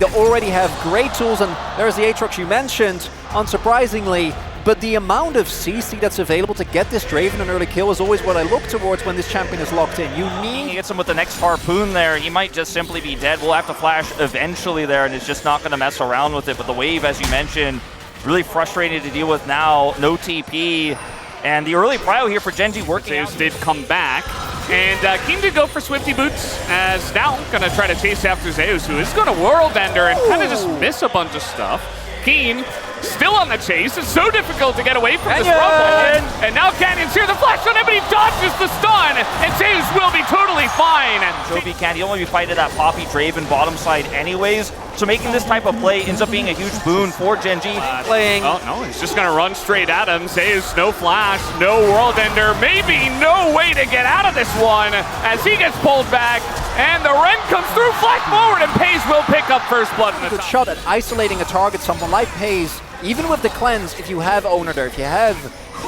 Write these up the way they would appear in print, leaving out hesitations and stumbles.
They already have great tools, and there's the Aatrox you mentioned, unsurprisingly. But the amount of CC that's available to get this Draven an early kill is always what I look towards when this champion is locked in. He gets him with the next Harpoon there. He might just simply be dead. We'll have to flash eventually there, and it's just not going to mess around with it. But the wave, as you mentioned, really frustrating to deal with now. No TP. And the early prio here for GenG working out. Zeus did come back. And Keem did go for Swifty Boots, as now going to try to chase after Zeus, who is going to World Ender and kind of just miss a bunch of stuff. Keem still on the chase. It's so difficult to get away from this rumble. And now Canyon's here. The flash on him, but he dodges the stun. And Zeus will be totally fine. Jovi can't. He'll only be fighting that Poppy Draven bottom side anyways. So making this type of play ends up being a huge boon for GenG. Playing. Oh, no, he's just going to run straight at him. Zeus, no flash, no World Ender. Maybe no way to get out of this one as he gets pulled back. And the Ren comes through, flash forward, and Paze will pick up first blood. Good shot at isolating a target, someone like Paze. Even with the cleanse, if you have Owner there, if you have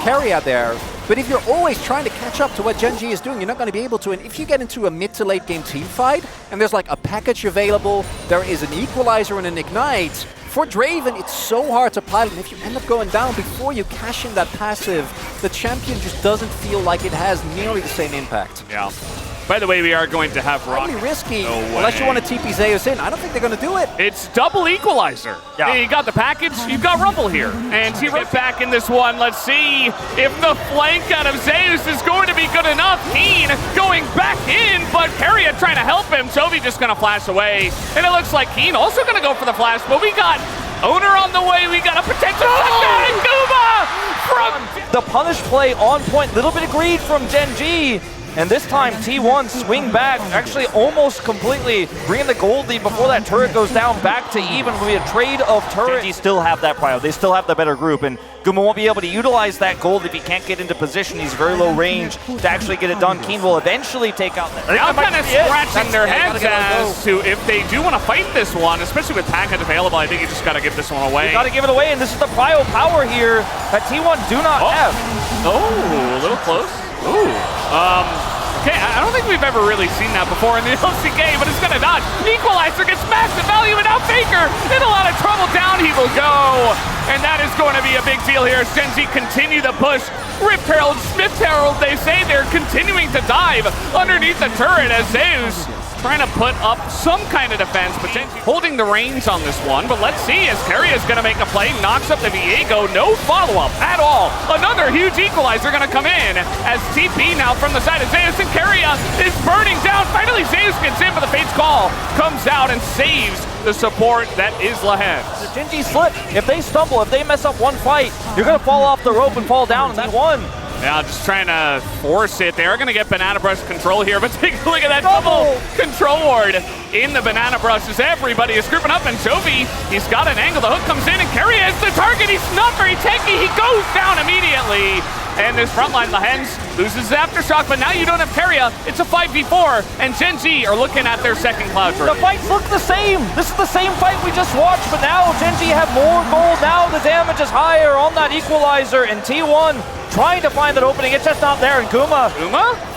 Carry out there, but if you're always trying to catch up to what GenG is doing, you're not going to be able to. And if you get into a mid to late game team fight, and there's like a package available, there is an equalizer and an ignite, for Draven, it's so hard to pilot, and if you end up going down before you cash in that passive, the champion just doesn't feel like it has nearly the same impact. Yeah. By the way, we are going to have Rock. Really risky, unless you want to TP Zeus in. I don't think they're going to do it. It's double equalizer. Yeah. You got the package, you've got Rumble here. And he right back in this one. Let's see if the flank out of Zeus is going to be good enough. Keen going back in, but Carriot trying to help him. Toby just going to flash away. And it looks like Keen also going to go for the flash, but we got Owner on the way. We got a potential touchdown in Guba from the punish play on point. Little bit of greed from GenG. And this time, T1 swing back, actually almost completely bringing the gold lead before that turret goes down back to even. We a trade of turret. GenG still have that prio. They still have the better group, and Guma won't be able to utilize that gold if he can't get into position. He's very low range to actually get it done. Keen will eventually take out that. Now kind of scratching their heads as to if they do want to fight this one, especially with package available. I think you just got to give this one away. You got to give it away, and this is the prio power here that T1 do not have. Oh, a little close. Ooh. Okay, I don't think we've ever really seen that before in the LCK, but it's going to dodge. Equalizer gets massive value, and now Faker in a lot of trouble. Down he will go. And that is going to be a big deal here as GenG continue the push. Rift Herald, Smith Herald, they say they're continuing to dive underneath the turret as Zeus trying to put up some kind of defense, but holding the reins on this one. But let's see as Carrier is going to make a play, knocks up the Viego, no follow-up at all. Another huge equalizer going to come in as TP now from the side of Zeus, and Carrier is burning down. Finally, Zeus gets in, but the Fate's Call comes out and saves the support that is Lahens. The GenG slip. If they stumble, if they mess up one fight, you're going to fall off the rope and fall down, and that one. Yeah, just trying to force it. They're going to get Banana Brush control here, but take a look at that double control ward in the Banana Brush as everybody is grouping up, and Jovi, he's got an angle. The hook comes in, and Carrier is the target. He's not very tanky. He goes down immediately. And this frontline, Lahens loses his Aftershock, but now you don't have Carrier. It's a 5v4, and GenG are looking at their second Cloud Druid. The fights look the same. This is the same fight we just watched, but now GenG have more gold. Now the damage is higher on that equalizer, and T1 trying to find that opening. It's just not there, and Guma?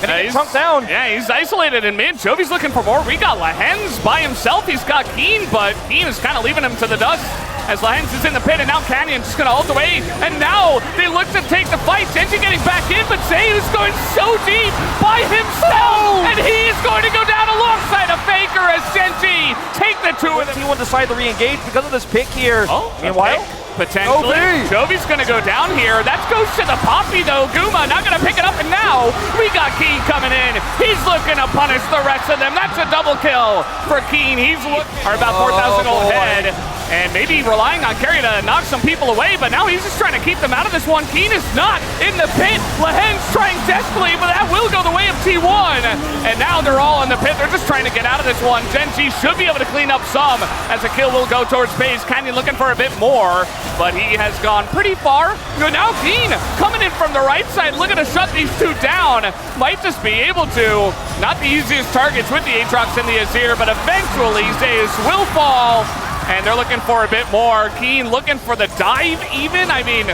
Gonna get chunked down. Yeah, he's isolated in mid. Jovi's looking for more. We got Lahens by himself. He's got Keen, but Keen is kind of leaving him to the dust as Lahens is in the pit, and now Canyon's just going to ult away, and now they look to take the fight. GenG getting back in, but Zayn is going so deep by himself, and he is going to go down alongside a Faker as GenG take the two of them. T1 decide to re-engage because of this pick here. Meanwhile, potentially, Jovi's going to go down here. That goes to the Poppy, though. Guma not going to pick it up, and now we got Keen coming in. He's looking to punish the rest of them. That's a double kill for Keen. He's looking for about 4,000 gold head, and maybe relying on Carry to knock some people away, but now he's just trying to keep them out of this one. Keen is not in the pit. Lahens trying desperately, but that will go the way of T1, and now they're all in the pit. They're just trying to get out of this one. GenG should be able to clean up some as a kill will go towards Paze. Canyon looking for a bit more, but he has gone pretty far. Now Keen coming in from the right side, looking to shut these two down. Might just be able to. Not the easiest targets with the Aatrox and the Azir, but eventually Zeus will fall, and they're looking for a bit more. Keen looking for the dive even. I mean,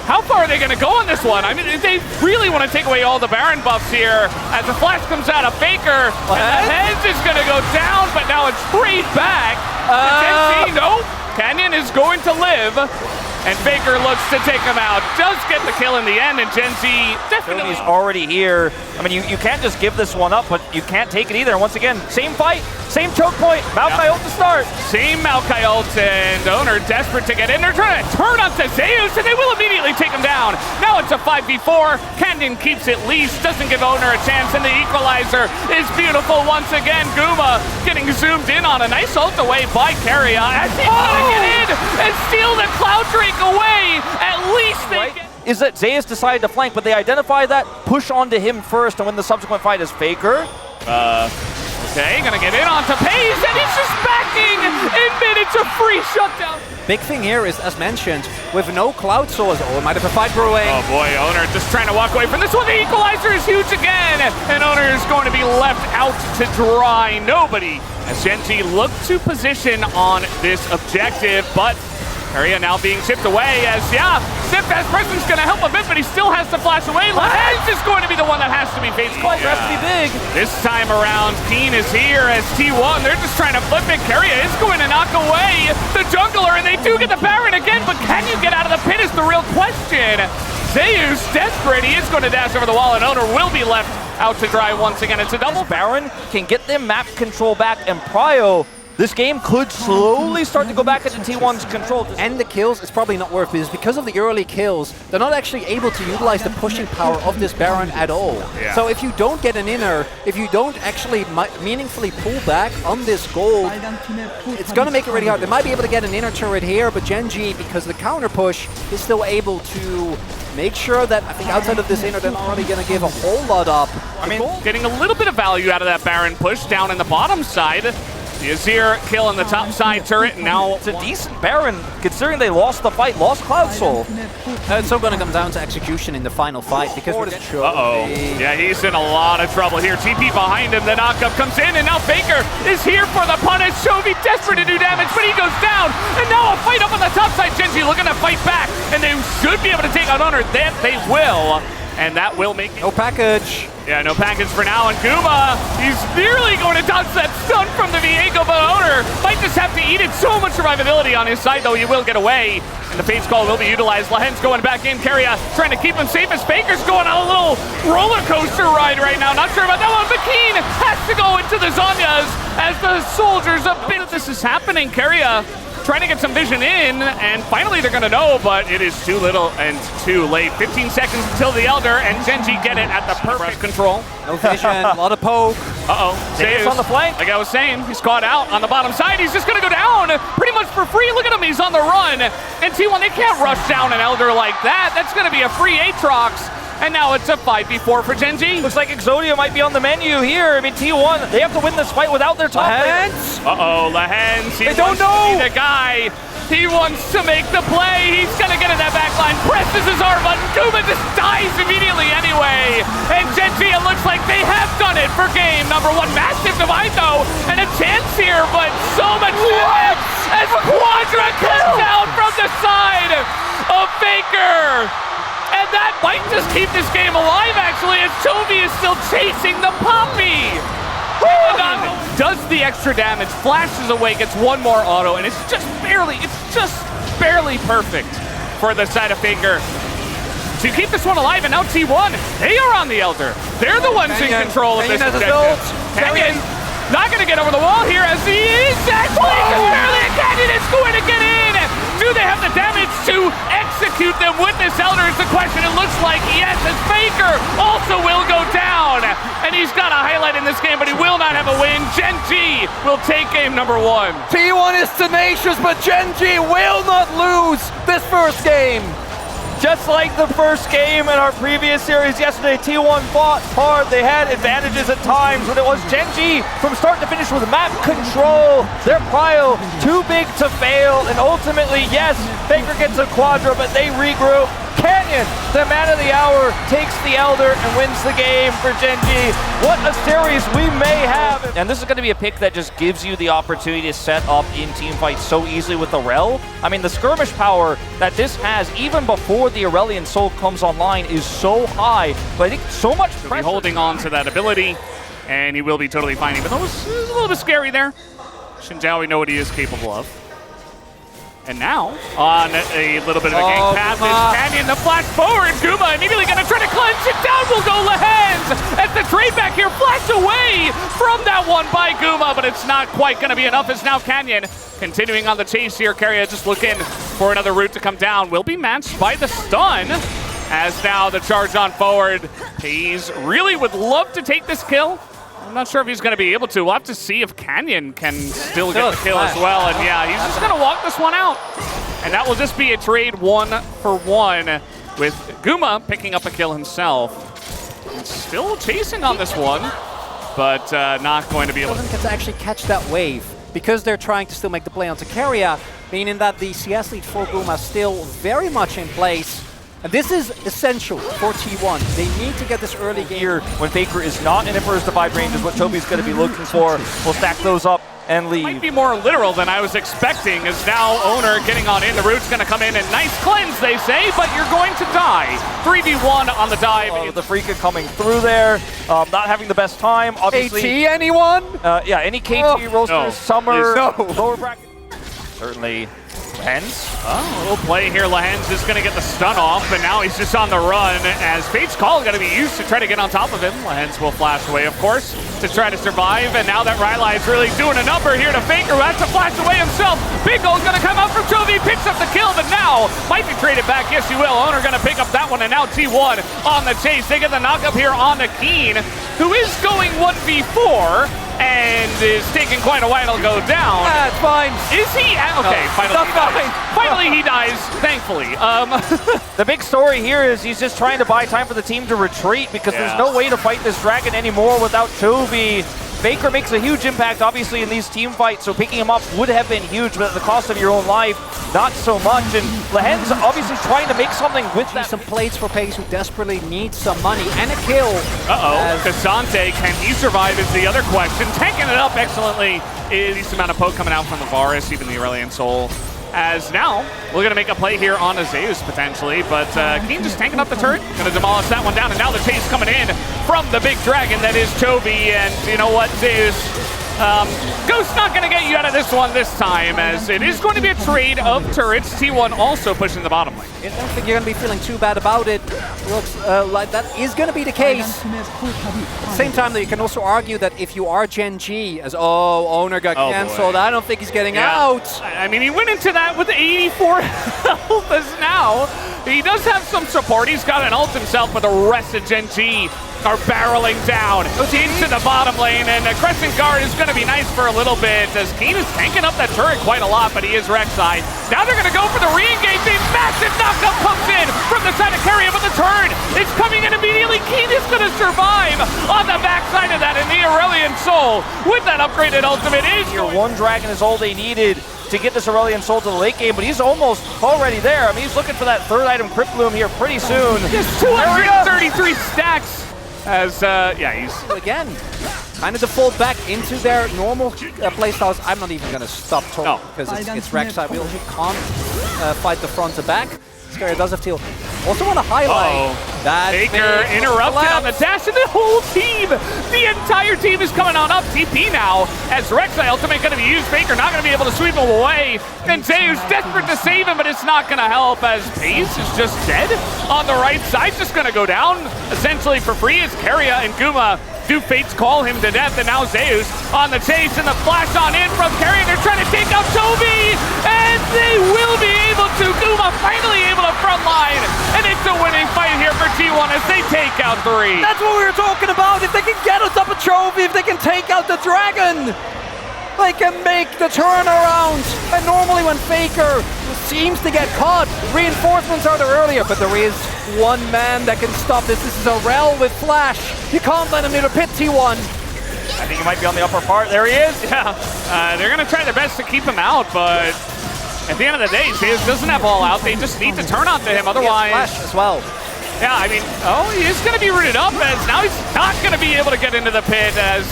How far are they going to go on this one? I mean, they really want to take away all the Baron buffs here as the flash comes out of Faker. And the Hens is going to go down, but now it's straight back. GenG, no. Canyon is going to live. And Faker looks to take him out. Does get the kill in the end, and GenG definitely... He's already here. I mean, you can't just give this one up, but you can't take it either. And once again, same fight, same choke point. Maokai ult to start. Same Maokai ult, and Owner desperate to get in. They're trying to turn onto Zeus, and they will immediately take him down. Now it's a 5v4. Canyon keeps it leash, doesn't give Owner a chance, and the equalizer is beautiful once again. Guma getting zoomed in on a nice ult away by Keria as he's gonna get in and steal the Cloud Drake away. At least they get... Is that Zeus decided to flank, but they identify that, push onto him first, and win the subsequent fight is Faker. Okay, gonna get in onto Pace, and he's just backing in mid. It's a free shutdown. Big thing here is, as mentioned, with no Cloud Source, oh, it might have a fight brewing. Oh boy, Owner just trying to walk away from this one. The equalizer is huge again, and Owner is going to be left out to dry. Nobody, as GenG look to position on this objective, but Keria now being chipped away as, Sip as Preston's going to help a bit, but he still has to flash away. Lehens is going to be the one that has to be faced. Quite has to be big. This time around, Keen is here as T1. They're just trying to flip it. Keria is going to knock away the jungler, and they do get the Baron again, but can you get out of the pit is the real question. Zeus, desperate, he is going to dash over the wall, and Owner will be left out to dry once again. It's a double. Baron can get them map control back, and Prio, this game could slowly start to go back into T1's control. And the kills, it's probably not worth it, because of the early kills, they're not actually able to utilize the pushing power of this Baron at all. Yeah. So if you don't get an inner, if you don't actually meaningfully pull back on this gold, it's going to make it really hard. They might be able to get an inner turret here, but GenG, because the counter push, is still able to make sure that, I think outside of this inner, they're not really going to give a whole lot up. I mean, getting a little bit of value out of that Baron push down in the bottom side. The Azir kill on the top side turret, and now it's a decent Baron, considering they lost the fight, lost Cloud Soul. It's still going to come down to execution in the final fight, because yeah, he's in a lot of trouble here. TP behind him, the knockup comes in, and now Faker is here for the punish. Chovy desperate to do damage, but he goes down, and now a fight up on the top side. GenG looking to fight back, and they should be able to take out Owner. That they will. And that will make it. No package. Yeah, no package for now. And Guma, he's nearly going to dodge that stun from the Viego, but Owner might just have to eat it. So much survivability on his side, though. He will get away. And the Fate's Call will be utilized. Lehen's going back in. Keria trying to keep him safe as Faker's going on a little roller coaster ride right now. Not sure about that one, but Keen has to go into the Zonyas as the soldiers a bit of this is happening. Keria trying to get some vision in, and finally they're going to know, but it is too little and too late. 15 seconds until the Elder, and GenG get it at the perfect control. No vision, a lot of poke. Zeus on the flank. Like I was saying, he's caught out on the bottom side. He's just going to go down pretty much for free. Look at him, he's on the run. And T1, they can't rush down an Elder like that. That's going to be a free Aatrox. And now it's a 5v4 for GenG. Looks like Exodia might be on the menu here. I mean, T1, they have to win this fight without their top laner. Lehens. They don't know. The guy. He wants to make the play. He's going to get in that back line. Presses his R button. Guma just dies immediately anyway. And GenG, it looks like they have done it for game number 1. Massive divide, though. And a chance here, but so much damage as Quadra comes out from the side of Faker. And that might just keep this game alive, actually, as Chovy is still chasing the Poppy. Does the extra damage, flashes away, gets one more auto, and it's just barely perfect for the side of Faker to keep this one alive. And now T1, they are on the Elder. They're the ones in control of this objective. Canyon not going to get over the wall here as he is actually barely. Canyon is going to get in. Do they have the damage to execute them with this Elder is the question. It looks like yes, as Faker also will go down. And he's got a highlight in this game, but he will not have a win. GenG will take game number 1. T1 is tenacious, but GenG will not lose this first game. Just like the first game in our previous series yesterday, T1 fought hard. They had advantages at times, but it was GenG from start to finish with map control. Their Prio too big to fail, and ultimately, yes, Faker gets a Quadra, but they regroup. Canyon, the man of the hour, takes the Elder and wins the game for GenG. What a series we may have. And this is going to be a pick that just gives you the opportunity to set up in team fights so easily with the Rel. I mean, the skirmish power that this has, even before the Aurelion Soul comes online, is so high. But I think so much pressure. He'll be holding on to that ability, and he will be totally fine. Even though it was a little bit scary there. Xin Zhao, we know what he is capable of. And now, on a little bit of a gank passage, Canyon, the flash forward, Guma immediately going to try to cleanse it down, will go Lehens, as the trade back here flashed away from that one by Guma, but it's not quite going to be enough, as now Canyon continuing on the chase here. Keria just looking for another route to come down, will be matched by the stun, as now the charge on forward. He's really would love to take this kill. I'm not sure if he's going to be able to. We'll have to see if Canyon can still get the kill as well. And yeah, he's just going to walk this one out. And that will just be a trade 1-for-1 with Guma picking up a kill himself. And still chasing on this one, but not going to be able to. Doesn't get to actually catch that wave because they're trying to still make the play onto Keria, meaning that the CS lead for Guma is still very much in place. And this is essential for T1. They need to get this early game. Here, when Faker is not in it for his divide range, is what Toby's going to be looking for. We'll stack those up and leave. Might be more literal than I was expecting, as now Owner getting on in. The root's going to come in, and nice cleanse, they say, but you're going to die. 3v1 on the dive. The Freaka coming through there, not having the best time. Obviously, KT, anyone? Yeah, any KT, Roasters, Summer, No. lower bracket. Certainly. Lehens. A little play here. Lehens is going to get the stun off, but now he's just on the run as Fate's Call is going to be used to try to get on top of him. Lehens will flash away, of course, to try to survive, and now that Rylai is really doing a number here to Faker, who has to flash away himself. Big Goal is going to come out from Chovy, picks up the kill, but now might be traded back. Yes, you will. Owner going to pick up that one, and now T1 on the chase. They get the knockup here on the Keen, who is going 1v4. And is taking quite a while to go down. That's fine. Is he? Okay, finally he dies. Finally he dies, thankfully. The big story here is he's just trying to buy time for the team to retreat because there's no way to fight this dragon anymore without Chovy. Faker makes a huge impact, obviously, in these team fights, so picking him up would have been huge, but at the cost of your own life, not so much. And Lehens obviously trying to make something with that. Some plates for Pace, who desperately needs some money and a kill. Kazante, can he survive is the other question. Tanking it up excellently. Decent amount of poke coming out from the Varus, even the Aurelion Soul. As now, we're going to make a play here on a Zeus potentially, but Keen just tanking up the turret, going to demolish that one down, and now the chase coming in from the big dragon that is Chovy, and you know what, Zeus? Ghost's not going to get you out of this one this time, as it is going to be a trade of turrets. T1 also pushing the bottom lane. I don't think you're going to be feeling too bad about it. Looks like that is going to be the case. At the same time, though, you can also argue that if you are GenG, as Owner got cancelled, I don't think he's getting out. I mean, he went into that with 84 health as now. He does have some support. He's got an ult himself, but the rest of GenG are barreling down into the bottom lane, and the Crescent Guard is going to be nice for a little bit as Keen is tanking up that turret quite a lot, but he is Rek'Sai. Now they're going to go for the re-engage. A massive knockup comes in from the side of Keria, but the turn is coming in immediately. Keen is going to survive on the backside of that, and the Aurelion Soul with that upgraded ultimate is one dragon is all they needed to get this Aurelion Soul to the late game, but he's almost already there. I mean, he's looking for that third item, Crypt Bloom, here pretty soon. Just 233 stacks. As, he's... Again, kind of default back into their normal playstyles. I'm not even going to stop talking because it's Rek'Sai. We can't fight the front to back. Scary does have teal. Also want to highlight that Faker interrupted on the dash, and the whole team, the entire team is coming on up. TP now, as Rek'Sai ultimate going to be used. Faker not going to be able to sweep him away. And Zeus desperate to save him, but it's not going to help as Pace is just dead on the right side. Just going to go down essentially for free as Keria and Guma do Fates call him to death, and now Zeus on the chase, and the flash on in from Keria. They're trying to take out Chovy, and they will be able to. Guma finally able to frontline, and it's a winning fight here for T1 as they take out 3. That's what we were talking about. If they can get on top of Chovy, if they can take out the dragon, they can make the turnaround. And normally when Faker seems to get caught, reinforcements are there earlier, but there is one man that can stop this. This is a Rel with flash. You can't let him near the pit, T1. I think he might be on the upper part. There he is. Yeah, they're going to try their best to keep him out, but at the end of the day, Zeus doesn't have all out. They just need to turn onto him. Otherwise, Flash as well. Yeah, I mean, he is going to be rooted up as now he's not going to be able to get into the pit as,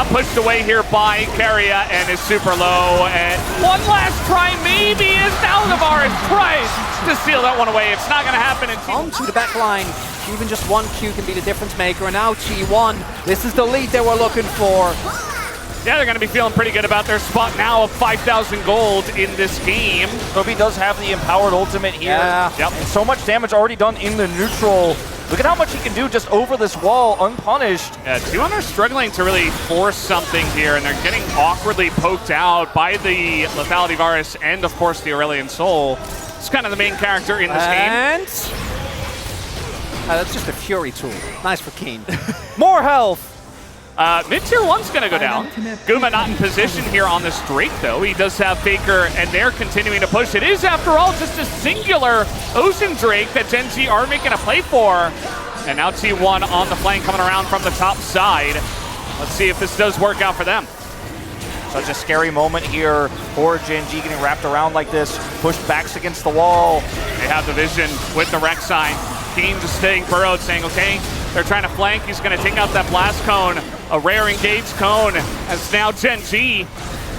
pushed away here by Keria and is super low. And one last try maybe is now Navarez tries to steal that one away. It's not going to happen. Onto the back line. Even just one Q can be the difference maker. And now T1, this is the lead they were looking for. Yeah, they're going to be feeling pretty good about their spot now of 5,000 gold in this game. Toby does have the empowered ultimate here. Yeah. Yep. And so much damage already done in the neutral. Look at how much he can do just over this wall, unpunished. Yeah, T1 are struggling to really force something here, and they're getting awkwardly poked out by the Lethality Varus and, of course, the Aurelion Soul. It's kind of the main character in this game. And that's just a Fury tool. Nice for Keen. More health. Mid-tier 1's going to go down. Guma not in position here on this Drake, though. He does have Faker, and they're continuing to push. It is, after all, just a singular Ocean Drake that GenG are making a play for. And now T1 on the flank coming around from the top side. Let's see if this does work out for them. Such a scary moment here for GenG getting wrapped around like this. Pushed backs against the wall. They have the vision with the Rex sign. Keen just staying burrowed, saying, okay, they're trying to flank. He's going to take out that blast cone. A rare engaged cone as now GenG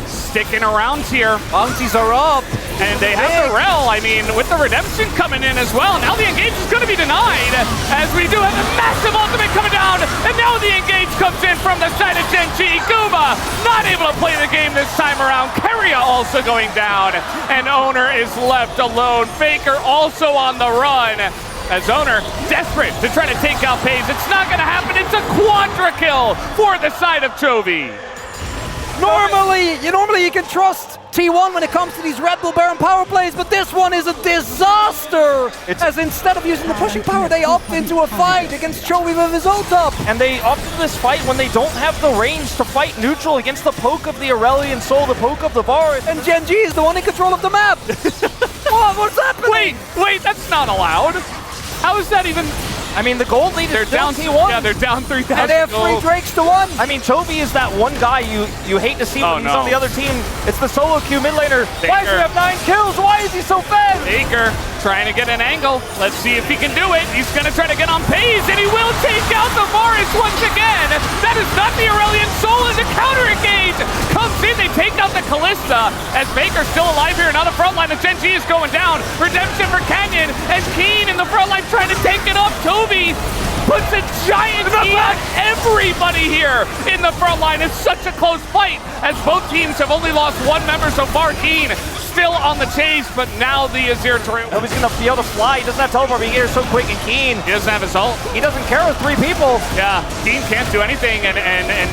sticking around here. Bounties are up. And they have the Rel, I mean, with the Redemption coming in as well. Now the engage is going to be denied as we do have a massive ultimate coming down. And now the engage comes in from the side of GenG. Guma not able to play the game this time around. Keria also going down. And Owner is left alone. Faker also on the run. As Owner desperate to try to take out FaZe. It's not going to happen. It's a quadra kill for the side of Chovy. Normally you can trust T1 when it comes to these Red Bull Baron power plays, but this one is a disaster. As instead of using the pushing power, they opt into a fight against Chovy with his ult up. And they opt for this fight when they don't have the range to fight neutral against the poke of the Aurelion Soul, the poke of the Varus. And GenG is the one in control of the map. What's happening? Wait, that's not allowed. How is that even? I mean, the gold lead is down T1. Yeah, they're down 3,000 And they have 3 Drakes to 1. I mean, Chovy is that one guy you hate to see when he's on the other team. It's the solo queue mid laner. Faker. Why does he have 9 kills? Why is he so fast? Faker trying to get an angle. Let's see if he can do it. He's going to try to get on FaZe, and he will take out the Varus once again. That is not the Aurelion Soul, and the counter engage comes in. They take out the Kalista as Faker's still alive here. Now the front line of GenG is going down. Redemption for Canyon, and Keen in the front line trying to take it up. Chovy puts a giant heat on everybody here in the front line. It's such a close fight as both teams have only lost 1 member so far. Keen still on the chase, but now the Azir turret. Nobody's going to be able to fly. He doesn't have teleport, but he gets so quick. And Keen, He doesn't have his ult. he doesn't care with 3 people. Yeah, Keen can't do anything, and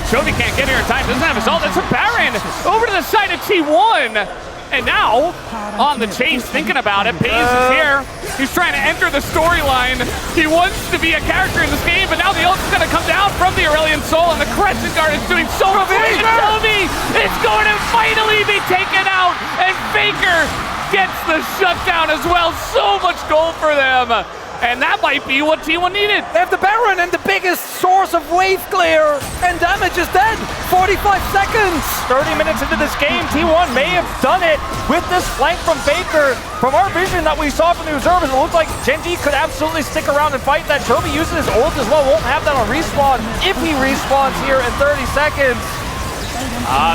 Chovy can't get here in time. Doesn't have his ult. It's a Baron over to the side of T1. And now, on the chase, thinking about it, FaZe is here. He's trying to enter the storyline. He wants to be a character in this game, but now the ult's going to come down from the Aurelion Soul, and the Crescent Guard is doing so much. Chovy is going to finally be taken out, and Faker gets the shutdown as well. So much gold for them. And that might be what T1 needed. They have the Baron and the biggest source of wave clear, and damage is dead. 45 seconds. 30 minutes into this game, T1 may have done it with this flank from Faker. From our vision that we saw from the observers, it looked like GenG could absolutely stick around and fight that. Chovy uses his ult as well, won't have that on respawn if he respawns here in 30 seconds.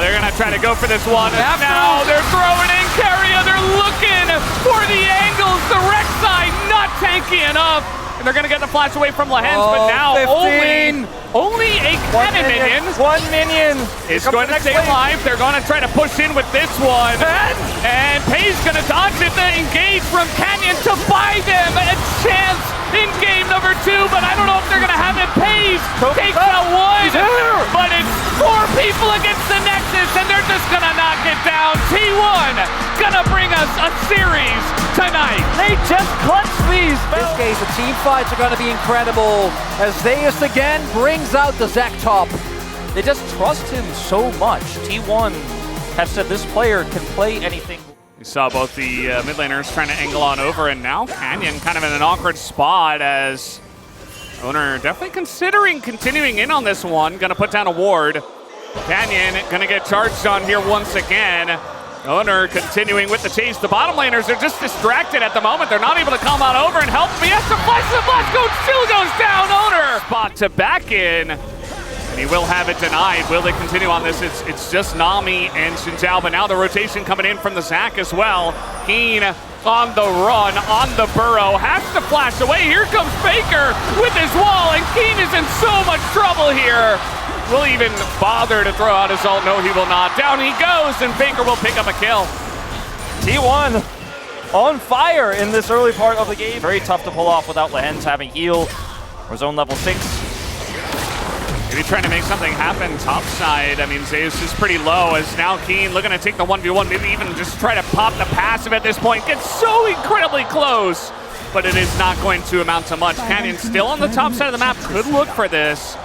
They're going to try to go for this one. And now they're throwing in Keria. They're looking for the angles. The Rex side not tanky enough. And they're going to get the flash away from Lahens, but now 15. only a cannon minion. 1 minion. Is going to stay alive. They're going to try to push in with this one. And FaZe going to dodge it. The engage from Canyon to buy them a chance in game number 2, but I don't know if they're going to have it. FaZe takes out 1, but it's 4 people against the Nexus, and they're just going to knock it down. T1 going to bring us a series tonight. They just clutched these. This case, the team fights are going to be incredible as Zeus again brings out the Zac top. They just trust him so much. T1 have said this player can play anything. We saw both the mid laners trying to angle on over, and now Canyon kind of in an awkward spot as Owner definitely considering continuing in on this one. Going to put down a ward. Canyon going to get charged on here once again. Owner continuing with the chase. The bottom laners are just distracted at the moment. They're not able to come on over and help. He has to flash the blast. Still goes down. Owner spot to back in. And he will have it denied. Will they continue on this? It's just Nami and Xinjiao, but now the rotation coming in from the Zac as well. Keen on the run, on the burrow, has to flash away. Here comes Faker with his wall, and Keen is in so much trouble here. Will he even bother to throw out his ult? No, he will not. Down he goes, and Faker will pick up a kill. T1 on fire in this early part of the game. Very tough to pull off without Lehens having heal or zone level 6. Maybe trying to make something happen top side. I mean, Zeus is pretty low as now Keen looking to take the 1v1, maybe even just try to pop the passive at this point. Gets so incredibly close, but it is not going to amount to much. Canyon still on the top side of the map, could look for this.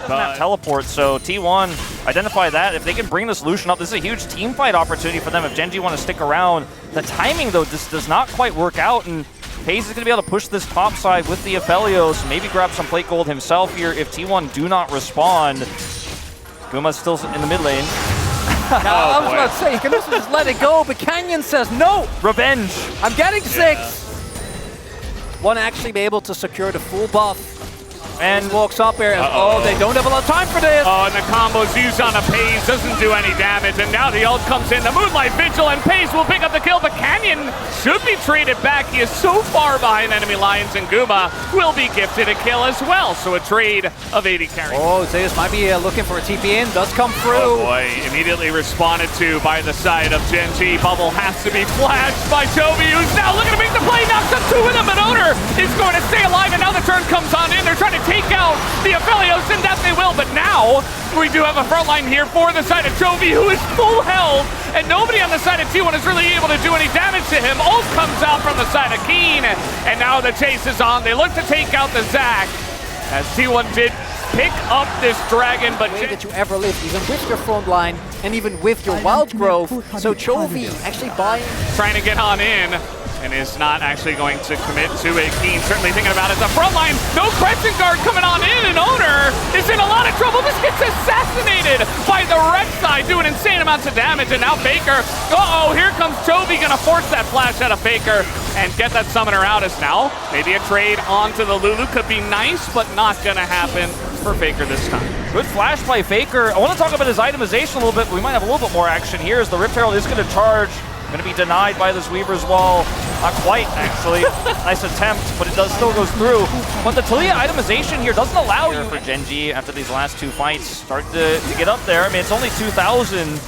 Doesn't have teleport, so T1 identify that. If they can bring this Lucian up, this is a huge team fight opportunity for them if GenG want to stick around. The timing, though, this does not quite work out, and FaZe is going to be able to push this top side with the Aphelios, maybe grab some plate gold himself here if T1 do not respond. Guma's still in the mid lane. I was about to say, you can just let it go, but Canyon says no. Revenge. I'm getting 6. Want to actually be able to secure the full buff. And walks up here, and oh, they don't have a lot of time for this. Oh, and the combo's used on a Paze, doesn't do any damage, and now the ult comes in. The Moonlight Vigil, and Paze will pick up the kill, but Canyon should be traded back. He is so far behind enemy lines, and Guma will be gifted a kill as well. So a trade of 80 carry. Oh, Zeus might be looking for a TP in, does come through. Oh boy, immediately responded to by the side of GenG. Bubble has to be flashed by Chovy, who's now looking to make the play, knocks up 2 of them, and Owner is going to stay alive, and now the turn comes on in. They're trying to take out the Aphelios, and that they will, but now we do have a front line here for the side of Chovy, who is full health, and nobody on the side of T1 is really able to do any damage to him. Ult comes out from the side of Keen, and now the chase is on. They look to take out the Zac, as T1 did pick up this dragon, but way that you ever lived, even with your front line, and even with your wild growth. So Chovy actually trying to get on in, and is not actually going to commit to it. Keen certainly thinking about it. The front line, no Crescent Guard coming on in, and Owner is in a lot of trouble. This gets assassinated by the Rek'Sai, doing insane amounts of damage, and now Faker, here comes Chovy, gonna force that flash out of Faker and get that summoner out. As now, maybe a trade onto the Lulu could be nice, but not gonna happen for Faker this time. Good flash by Faker. I want to talk about his itemization a little bit, but we might have a little bit more action here as the Rift Herald is gonna charge. Going to be denied by this Weaver's Wall. Not quite, actually. Nice attempt, but it still goes through. But the Taliyah itemization here doesn't allow you for GenG after these last 2 fights. Starting to get up there. I mean, it's only 2,000,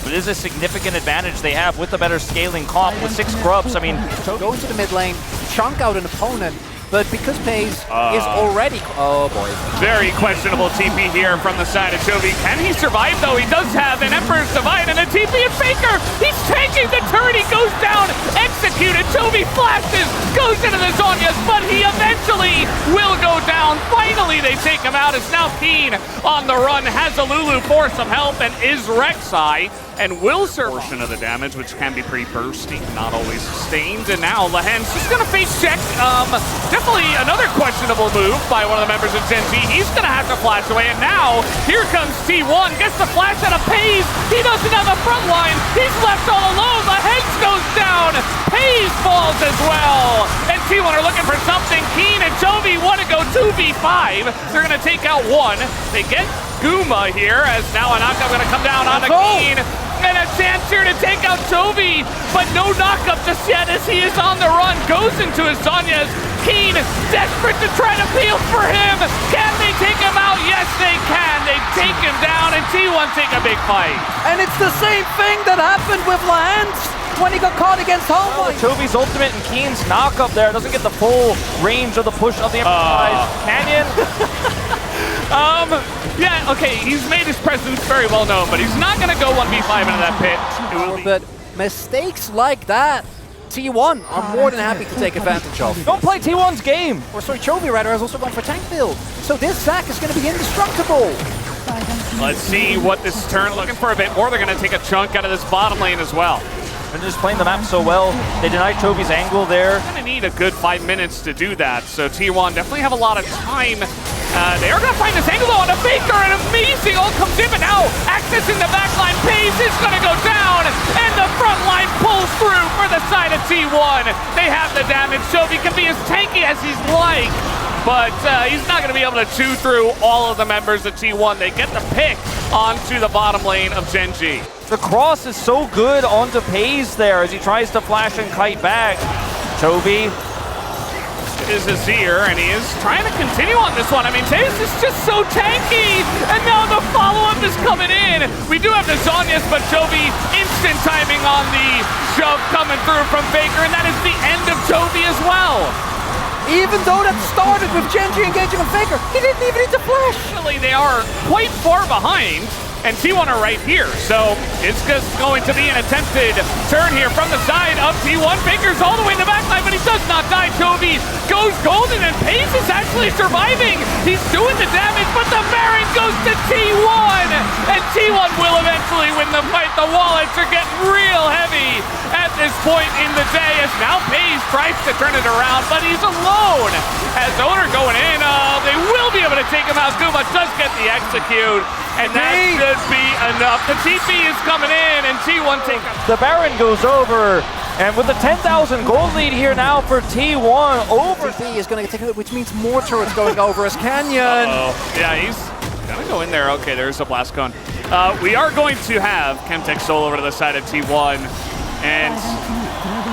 but it is a significant advantage they have with the better scaling comp with 6 grubs. I mean, go into the mid lane, chunk out an opponent, but because Paze is already... Oh boy. Very questionable TP here from the side of Chovy. Can he survive though? He does have an Emperor's Divide and a TP and Faker! He's tanking the turret, he goes down, executed, Chovy flashes, goes into the Zhonya's, but he eventually will go down. Finally they take him out. It's now Keen on the run, has a Lulu for some help, and is Rek'Sai, and will serve portion of the damage, which can be pretty bursty, not always sustained. And now Lehens just gonna face check. Definitely another questionable move by one of the members of GenG. He's gonna have to flash away, and now here comes T1, gets the flash out of Paze. He doesn't have a front line. He's left all alone. Lehens goes down. Paze falls as well. And T1 are looking for something. Keen and Chovy want to go 2v5. They're gonna take out 1. They get Guma here, as now a knockup gonna come down on Keen. And a chance here to take out Chovy, but no knockup just yet as he is on the run, goes into his Zhonya's. Keen, desperate to try to peel for him. Can they take him out? Yes, they can. They take him down, and T1 take a big fight. And it's the same thing that happened with Lehens when he got caught against Homeboy. Chovy's ultimate and Keen's knockup there doesn't get the full range of the push of the Emperor. Canyon. Yeah, okay, he's made his presence very well known, but he's not gonna go 1v5 into that pit. But mistakes like that, T1 are more than happy to take advantage of. Don't play T1's game. Or sorry, Chovy rather has also gone for tank build. So this Zac is gonna be indestructible. Let's see what this turn, looking for a bit more. They're gonna take a chunk out of this bottom lane as well. They're just playing the map so well. They denied Chovy's angle there. Gonna need a good 5 minutes to do that. So T1 definitely have a lot of time They are going to find this angle though on a Faker, and amazing ult comes in, but now access in the backline. Pace is going to go down, and the front line pulls through for the side of T1. They have the damage. Chovy can be as tanky as he's like, but he's not going to be able to chew through all of the members of T1. They get the pick onto the bottom lane of GenG. The cross is so good onto Pays there as he tries to flash and kite back. Chovy is Azir, and he is trying to continue on this one. I mean, Taze is just so tanky, and now the follow-up is coming in. We do have the Zhonya's, but Chovy instant timing on the shove coming through from Faker, and that is the end of Chovy as well. Even though that started with GenG engaging on Faker, he didn't even need to flash. Actually, they are quite far behind, and T1 are right here. So it's just going to be an attempted turn here from the side of T1. Faker's all the way in the backline, but he does not die. Chovy goes golden, and Pace is actually surviving. He's doing the damage, but the Baron goes to T1, and T1 will eventually win the fight. The wallets are getting real heavy at this point in the day, as now Pace tries to turn it around, but he's alone. As Owner going in, they will be able to take him out. Guma does get the execute, and that should be enough. The TP is coming in, and T1 take the Baron goes over, and with the 10,000 gold lead here now for T1, over. TP is going to take it, which means more turrets going over as Canyon. Yeah, he's gonna go in there. Okay, there's a blast cone. We are going to have Chemtech Soul over to the side of T1, and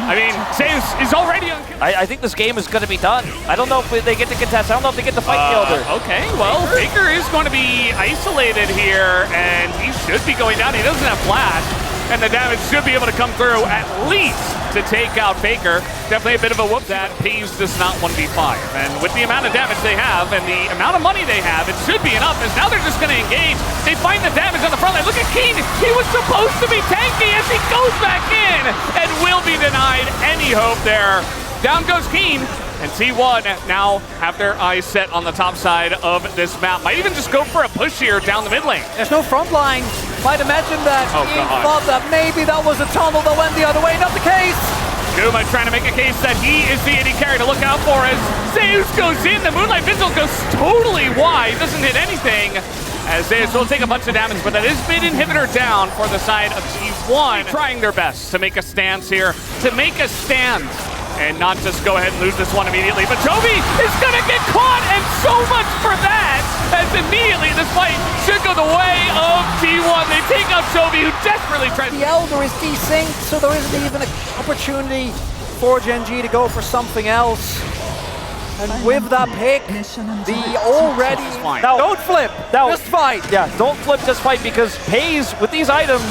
I mean, Saves is already on. I think this game is going to be done. I don't know if they get to contest. I don't know if they get to fight the Elder. Okay, well, Faker is going to be isolated here, and he should be going down. He doesn't have flash, and the damage should be able to come through at least to take out Faker. Definitely a bit of a whoop. That Peeves does not 1v5, and with the amount of damage they have and the amount of money they have, it should be enough, as now they're just going to engage. They find the damage on the front line. Look at Keen. He was supposed to be tanky as he goes back in and will be denied any hope there. Down goes Keen, and T1 now have their eyes set on the top side of this map. Might even just go for a push here down the mid lane. There's no front line. Might imagine that he thought that maybe that was a tunnel that went the other way. Not the case. Guma trying to make a case that he is the AD carry to look out for as Zeus goes in. The Moonlight Vigil goes totally wide. Doesn't hit anything. As Zeus will take a bunch of damage, but that is mid inhibitor down for the side of T1. Trying their best to make a stance here, to make a stand, and not just go ahead and lose this one immediately. But Chovy is going to get caught, and so much for that, as immediately this fight should go the way of T1. They take out Chovy, who desperately tries. The Elder is desynced, so there isn't even an opportunity for GenG to go for something else. And with that pick, the already... Now, don't flip, just fight. Yeah, don't flip, just fight, because Pays, with these items,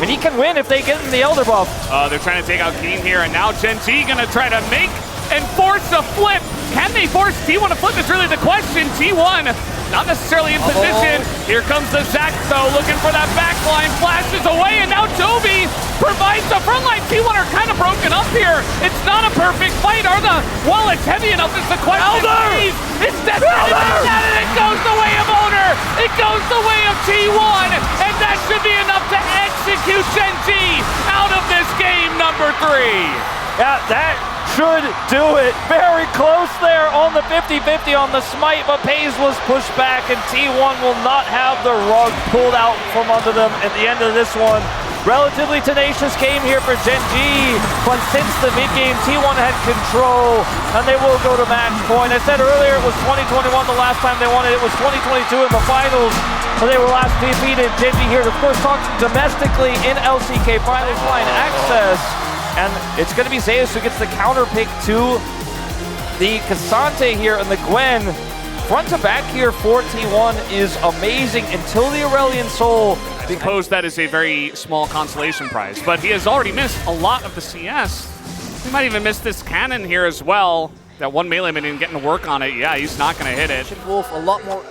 and he can win if they get in the Elder buff. They're trying to take out Keen here, and now GenG gonna try to make and force a flip. Can they force T1 to flip is really the question. T1 not necessarily in position. Here comes the Zac though, looking for that backline, flashes away, and now Chovy provides the front line. T1 are kind of broken up here. It's not a perfect fight. Are the wallets heavy enough is the question. Elder! It's definitely that, and it goes the way of Owner. It goes the way of T1, and that should be enough to execute GenG out of this game number 3. Yeah, that should do it. Very close there on the 50-50 on the smite, but Pays was pushed back, and T1 will not have the rug pulled out from under them at the end of this one. Relatively tenacious game here for GenG, but since the mid-game, T1 had control, and they will go to match point. I said earlier it was 2021 the last time they won it. It was 2022 in the finals, so they were last defeated. GenG here, of course, talking domestically in LCK finals line access. And it's going to be Zeus who gets the counter pick to the Cassante here, and the Gwen. Front to back here for T1 is amazing until the Aurelion Soul. I suppose that is a very small consolation prize, but he has already missed a lot of the CS. He might even miss this cannon here as well. That one melee minion getting to work on it. Yeah, he's not going to hit it. Wolf a lot more,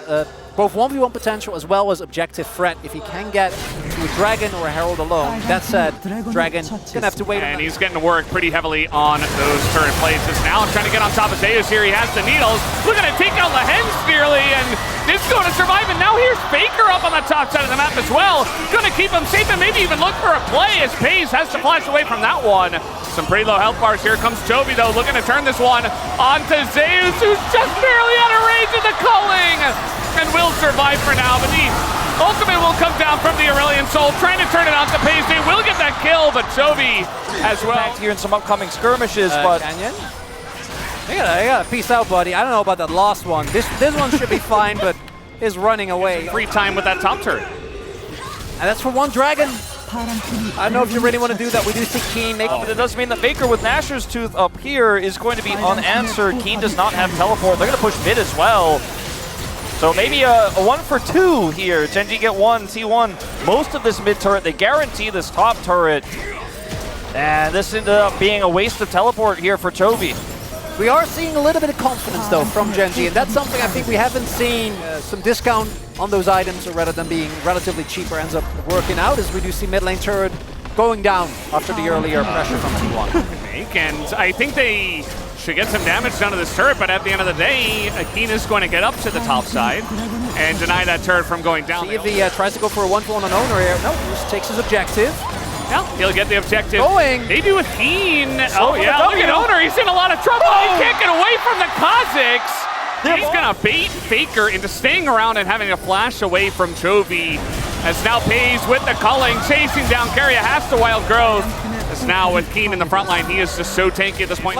both 1v1 potential as well as objective threat. If he can get into a Dragon or a Herald alone. That said, Dragon gonna have to wait. And he's getting to work pretty heavily on those turret places. Now trying to get on top of Zeus here. He has the needles. Looking to take out Lehens nearly, and is going to survive. And now here's Faker up on the top side of the map as well. Going to keep him safe and maybe even look for a play as FaZe has to flash away from that one. Some pretty low health bars. Here comes Chovy though, looking to turn this one onto Zeus, who's just barely out of range of the culling, and will survive for now. But the ultimate will come down from the Aurelion Soul, trying to turn it onto FaZe. They will get that kill, but Chovy as well. Back here in some upcoming skirmishes, but Canyon? I gotta peace out, buddy. I don't know about that last one. This one should be fine, but is running away. Free time with that top turret. And that's for one Dragon. I don't know if you really want to do that. We do see Keen make but it does mean that Faker with Nashor's Tooth up here is going to be unanswered. Keen does not have teleport. They're going to push mid as well. So maybe a 1 for 2 here. GenG get 1, T1. Most of this mid turret, they guarantee this top turret. And this ended up being a waste of teleport here for Chovy. We are seeing a little bit of confidence, though, from GenG, and that's something I think we haven't seen. Some discount on those items, or rather than being relatively cheaper, ends up working out, as we do see mid lane turret going down after the earlier pressure from T1. And I think they should get some damage done to this turret, but at the end of the day, Keen is going to get up to the top side and deny that turret from going down. See if he tries to go for a 1-for-1 on owner here. No, he just takes his objective. Yeah, he'll get the objective. Going. Maybe with Keen. Oh yeah, look at Owner. He's in a lot of trouble. He can't get away from the Kazakhs. He's going to bait Faker into staying around and having a flash away from Chovy. As now FaZe with the culling, chasing down Carrier, has to wild growth. As now with Keen in the front line, he is just so tanky at this point.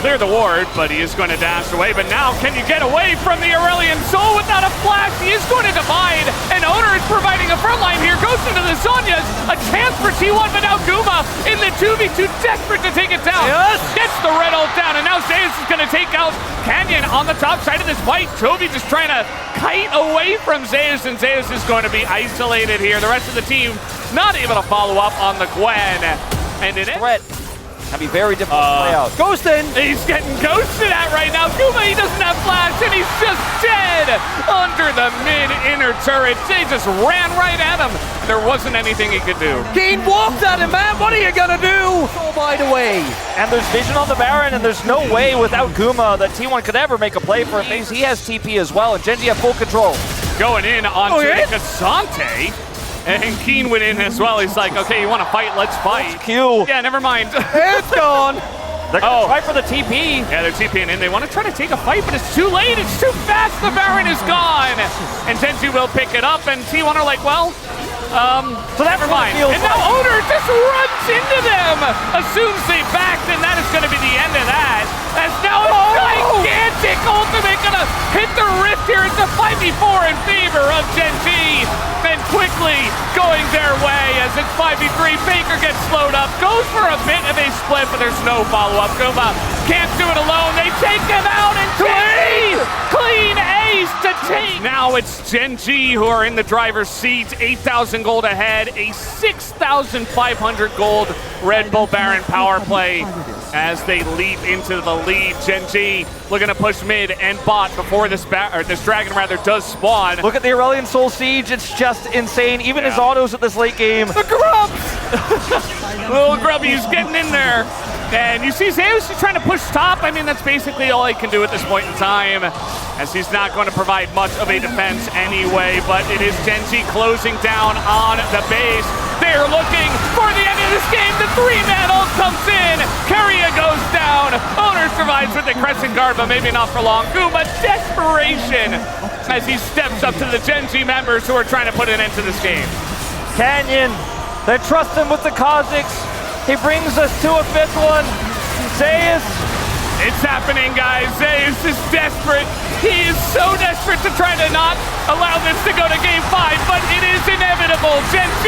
Clear the ward, but he is going to dash away. But now, can you get away from the Aurelion Soul without a flash? He is going to divide, and Owner is providing a front line here. Goes into the Zhonya's, a chance for T1, but now Guma in the 2v2, desperate to take it down. Yes. Gets the red ult down, and now Zeus is going to take out Canyon on the top side of this fight. Chovy just trying to kite away from Zeus, and Zeus is going to be isolated here. The rest of the team not able to follow up on the Gwen. And in threat can be very difficult to play out. Ghosting! He's getting ghosted at right now. Guma, he doesn't have flash, and he's just dead under the mid-inner turret. They just ran right at him. There wasn't anything he could do. Keen walked at him, man! What are you gonna do? Oh, by the way. And there's vision on the Baron, and there's no way without Guma that T1 could ever make a play for him. He has TP as well, and GenG have full control. Going in onto Kasante. And Keen went in as well. He's like, okay, you want to fight? Let's fight. Q. Yeah, never mind. It's gone. They're going to try for the TP. Yeah, they're TPing in. They want to try to take a fight, but it's too late. It's too fast. The Baron is gone. And GenG will pick it up, and T1 are like, well, so never mind. And now Owner just runs into them. Assumes they backed, and that is going to be the end of that. As now a gigantic ultimate going to hit the rift here. It's a 5v4 in favor of GenG. And quickly going their way as it's 5v3. Faker gets slowed up. Goes for a bit of a split, but there's no follow-up. Guma can't do it alone. They take him out, and clean ace to take. Now it's GenG who are in the driver's seat. 8,000 gold ahead. A 6,500 gold Red Bull Baron power play as they leap into the lead. GenG looking to push mid and bot before this dragon does spawn. Look at the Aurelion Soul Siege. It's just insane. Even his autos at this late game. The Grubs! Little Grubby's getting in there. And you see Zeus trying to push top. I mean, that's basically all he can do at this point in time, as he's not going to provide much of a defense anyway. But it is GenG closing down on the base. They're looking for the end of this game. The 3-man ult comes in. Carrier goes down. Owner survives with the Crescent Guard, but maybe not for long. Guma, desperation as he steps up to the GenG members who are trying to put an end to this game. Canyon, they trust him with the Kazakhs. He brings us to a 5th one. Zeus. It's happening, guys. Zeus is desperate. He is so desperate to try to not allow this to go to game 5, but it is inevitable. GenG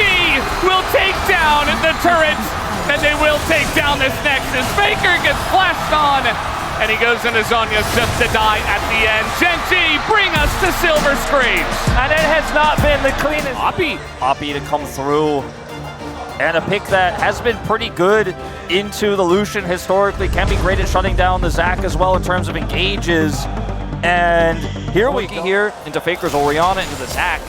will take down the turrets, and they will take down this Nexus. Faker gets flashed on, and he goes into Zhonya just to die at the end. GenG, bring us to Silver Screams. And it has not been the cleanest. Poppy to come through. And a pick that has been pretty good into the Lucian historically, can be great at shutting down the Zac as well in terms of engages. And here we go here into Faker's Orianna, into the Zac.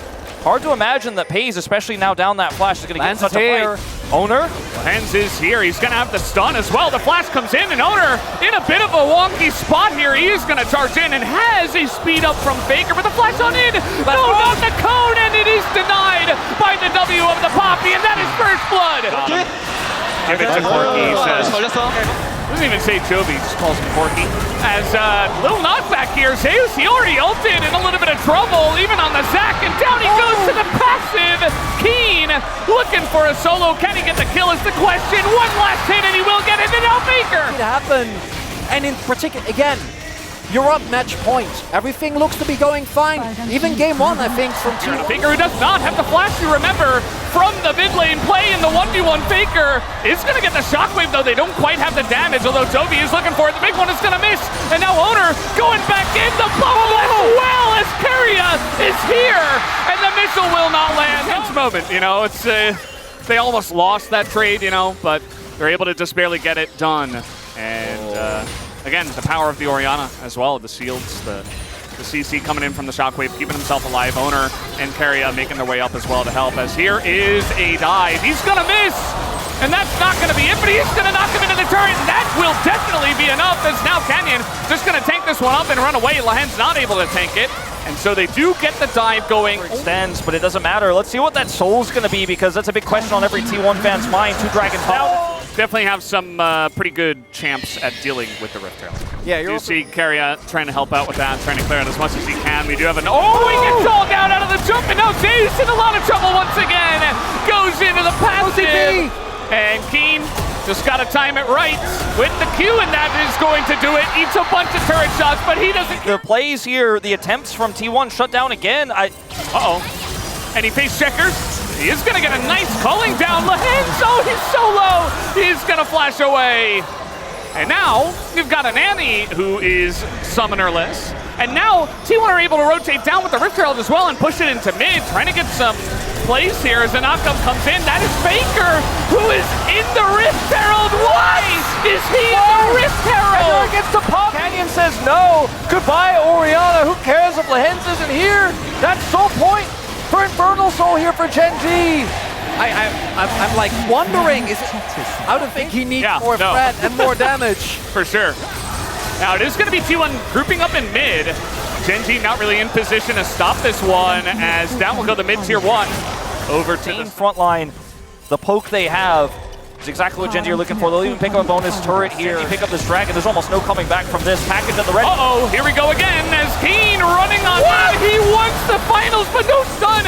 Hard to imagine that FaZe, especially now down that flash, is going to get such a fight. Owner? Lens is here. He's going to have the stun as well. The flash comes in, and Owner in a bit of a wonky spot here. He is going to charge in and has a speed up from Faker, but the flash on in. No, not the cone, and it is denied by the W of the Poppy, and that is first blood. Give it to Corky, he says. Doesn't even say Jovi, just calls him Corky. As little knockback here, Zeus, he already ulted in a little bit of trouble, even on the Zac, and down he goes to the passive. Keen looking for a solo. Can he get the kill is the question. One last hit and he will get it, and now Faker. It happened, and in particular, again, you're up match point. Everything looks to be going fine. Even game one, I think, from T1. Faker, who does not have the flash, you remember, from the mid lane play in the 1v1. Faker is going to get the shockwave, though they don't quite have the damage, although Toby is looking for it. The big one is going to miss, and now Owner going back in the bubble as well as Keria is here, and the missile will not land. Tense moment, you know, it's they almost lost that trade, you know, but they're able to just barely get it done. And again, the power of the Orianna as well, the shields, the CC coming in from the shockwave, keeping himself alive. Owner and Keria making their way up as well to help, as here is a dive. He's gonna miss, and that's not gonna be it, but he's gonna knock him into the turret, and that will definitely be enough, as now Canyon just gonna tank this one up and run away. Lahen's not able to tank it, and so they do get the dive going. Extends, but it doesn't matter. Let's see what that soul's gonna be, because that's a big question on every T1 fan's mind. 2 dragons down. Definitely have some pretty good champs at dealing with the Rift Herald. Yeah, you see Keria trying to help out with that, trying to clear out as much as he can. We do have an he gets all down out of the jump, and now Zeus in a lot of trouble once again. Goes into the passive, and Keen just got to time it right with the Q, and that is going to do it. Eats a bunch of turret shots, but he doesn't. The plays here, the attempts from T1 shut down again. And he faced checkers. He is going to get a nice culling down. Lahen's, he's so low. He's going to flash away. And now you've got an Annie who is summonerless. And now T1 are able to rotate down with the Rift Herald as well and push it into mid, trying to get some plays here as the knockup comes in. That is Faker, who is in the Rift Herald. Why is he in the Rift Herald? Gets the pop. Canyon says no. Goodbye, Orianna. Who cares if Lahen's isn't here? That's Soul Point for Infernal Soul here for GenG. I'm like wondering, is it, I don't think he needs more threat and more damage. For sure. Now it is going to be T1 grouping up in mid. GenG not really in position to stop this one, as down will go the mid tier 1 over to the front line. The poke they have is exactly what GenG are looking for. They'll even pick up a bonus turret here. You pick up this dragon. There's almost no coming back from this package at the red. Here we go again as Keen running on in. He wants the finals, but no stun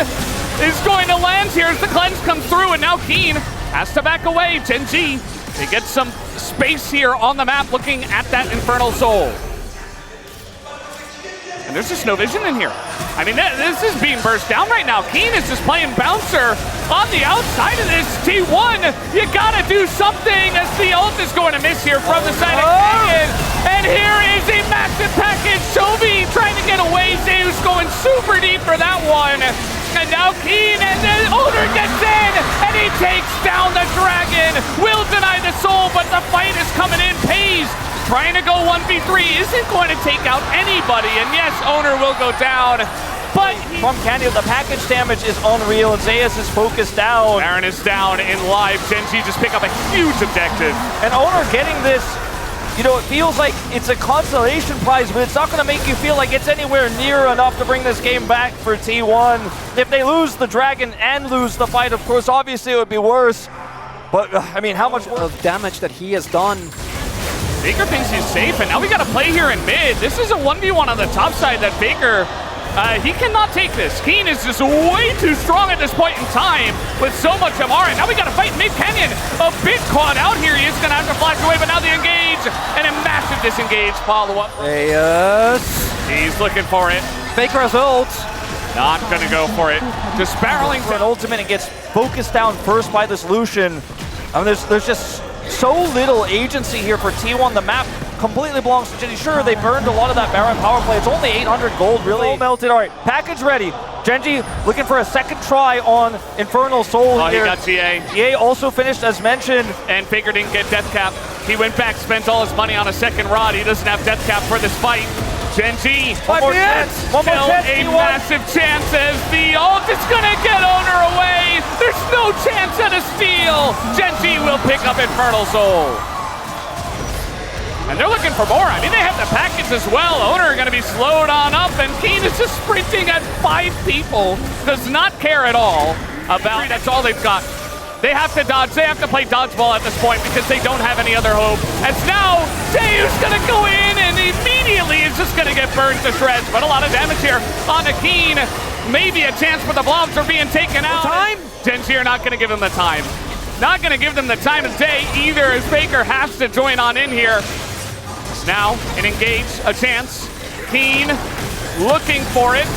is going to land here as the cleanse comes through, and now Keen has to back away. GenG, they get some space here on the map looking at that Infernal Soul. And there's just no vision in here. I mean, this is being burst down right now. Keen is just playing bouncer on the outside of this. T1, you gotta do something as the ult is going to miss here from the side of Canyon. And here is a massive package. Chovy trying to get away. Zeus going super deep for that one. And now Keen, and the Owner gets in, and he takes down the dragon. Will deny the soul, but the fight is coming in. Pays trying to go 1v3, isn't going to take out anybody, and yes, Owner will go down. But from Canyon, the package damage is unreal, and Zeus is focused down. Baron is down in live. GenG just pick up a huge objective. And Owner getting this, you know, it feels like it's a consolation prize, but it's not going to make you feel like it's anywhere near enough to bring this game back for T1. If they lose the dragon and lose the fight, of course, obviously it would be worse. But, I mean, how much of damage that he has done. Faker thinks he's safe, and now we got to play here in mid. This is a 1v1 on the top side that Faker, he cannot take this. Keen is just way too strong at this point in time with so much MR. And now we got to fight mid. Canyon a bit caught out here. He is going to have to flash away, but now the engage and a massive disengage follow-up. Yes. He's looking for it. Faker has ult. Not going to go for it. Just barreling for an ultimate and gets focused down first by this Lucian. I mean, there's just so little agency here for T1. The map completely belongs to GenG. Sure, they burned a lot of that Baron power play. It's only 800 gold, really. All melted. All right, package ready. GenG looking for a second try on Infernal Soul here. He got TA. TA also finished, as mentioned. And Faker didn't get death cap. He went back, spent all his money on a second rod. He doesn't have death cap for this fight. GenG, One more chance. One more still chance. a T1. massive chance as the ult is gonna get Owner away. There's no chance at a steal. GenG will pick up Infernal Soul. And they're looking for more. I mean, they have the package as well. Owner are gonna be slowed on up, and Keen is just sprinting at 5 people. Does not care at all about, that's all they've got. They have to dodge, they have to play dodgeball at this point because they don't have any other hope. As now, Dayu's gonna go in and immediately is just gonna get burned to shreds. But a lot of damage here on the Keen. Maybe a chance, but the blobs are being taken out. Time? GenG are not gonna give them the time. Not gonna give them the time of day either, as Faker has to join on in here. Now, an engage, a chance. Keen looking for it.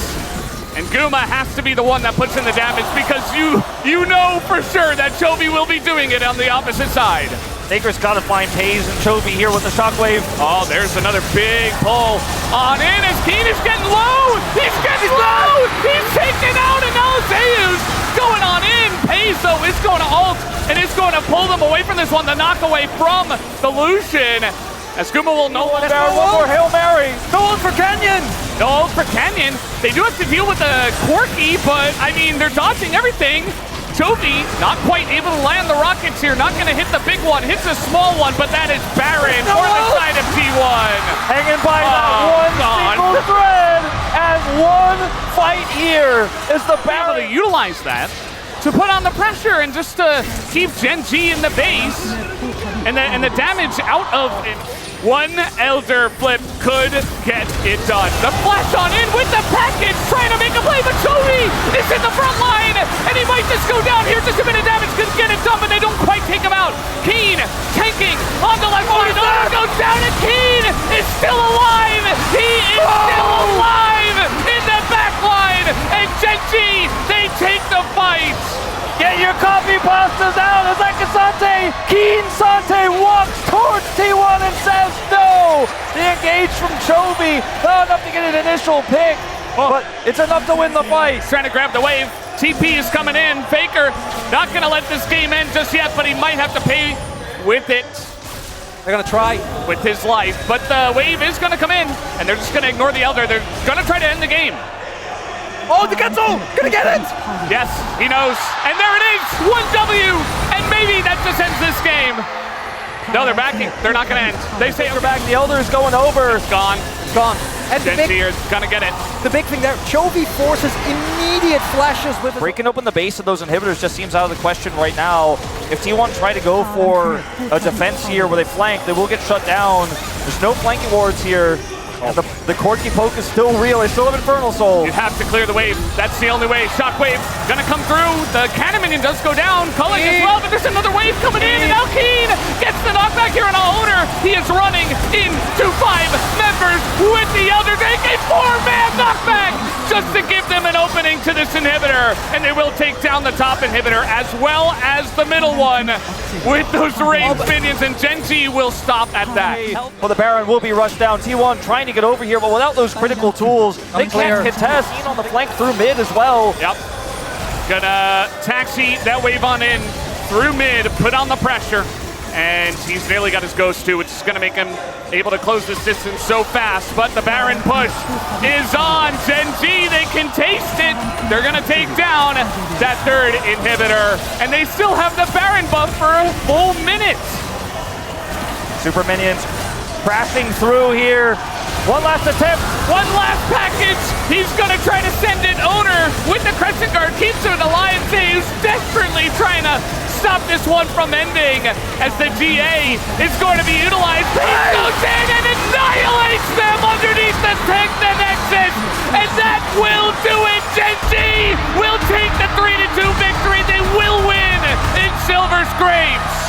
And Guma has to be the one that puts in the damage because you know for sure that Chovy will be doing it on the opposite side. Faker's got to find Hayes and Chovy here with the shockwave. Oh, there's another big pull on in as Keen is getting low. He's getting low. He's taken out, and now Zayu's going on in. Pays, though, is going to ult and is going to pull them away from this one. The knockaway from the Lucian. As Guma will know one more Hail Mary. No ult for Kenyon. No ult for Kenyon. They do have to deal with the Corky, but I mean, they're dodging everything. Chovy not quite able to land the rockets here. Not going to hit the big one. Hits a small one, but that is Baron for the side of T1. Hanging by that one single thread. And one fight here is the Able to Baron. utilize that to put on the pressure and just to keep GenG in the base. And the damage out of it. One Elder Flip could get it done. The flash on in with the package, trying to make a play, but Chovy is in the front line, and he might just go down here. Just a bit of damage could get it done, but they don't quite take him out. Keen tanking on the left line. Owner goes down, and Keen is still alive. He is still alive in the back line, and GenG, they take the fight. Get your coffee pastas out as Akasante. Keen Sante walks towards T1 and says no. The engage from Chovy, not enough to get an initial pick, but it's enough to win the fight. Trying to grab the wave. TP is coming in. Faker not going to let this game end just yet, but he might have to pay with it. They're going to try. With his life, but the wave is going to come in, and they're just going to ignore the Elder. They're going to try to end the game. Oh, the Getzo! Gonna get it! Yes, he knows. And there it is! 1W! And maybe that just ends this game. No, they're backing. They're not gonna end. They say they're back. The Elder is going over. It's gone. It's gone. And GenG is gonna get it. the big thing there, Chovy forces immediate flashes with his... Breaking open the base of those inhibitors just seems out of the question right now. If T1 try to go for a defense here where they flank, they will get shut down. There's no flanking wards here. And the Corky poke is still real. They still have Infernal Soul. You have to clear the wave. That's the only way. Shockwave gonna come through. The Cannon Minion does go down. Culling as well, but there's another wave coming in, and now Keen gets the knockback here on Owner. He is running into 5 members with the Elder Take, a 4-man knockback just to give them an opening to this inhibitor, and they will take down the top inhibitor as well as the middle one with those ranged minions, and GenG will stop at that. Well, the Baron will be rushed down. T1 trying to get over here, but without those critical tools, they can't contest. Keen on the flank through mid as well. Yep. Gonna taxi that wave on in through mid, put on the pressure, and he's nearly got his ghost too, which is gonna make him able to close this distance so fast. But the Baron push is on. GenG, they can taste it. They're gonna take down that 3rd inhibitor, and they still have the Baron buff for a full minute. Super minions crashing through here. One last attempt. One last package. He's gonna try to send it. Owner with the Crescent Guard keeps it alive. He's desperately trying to stop this one from ending as the GA is going to be utilized. He goes in and annihilates them underneath the Nexus, and that will do it. GenG will take the 3-2 victory. They will win in Silver Scrapes.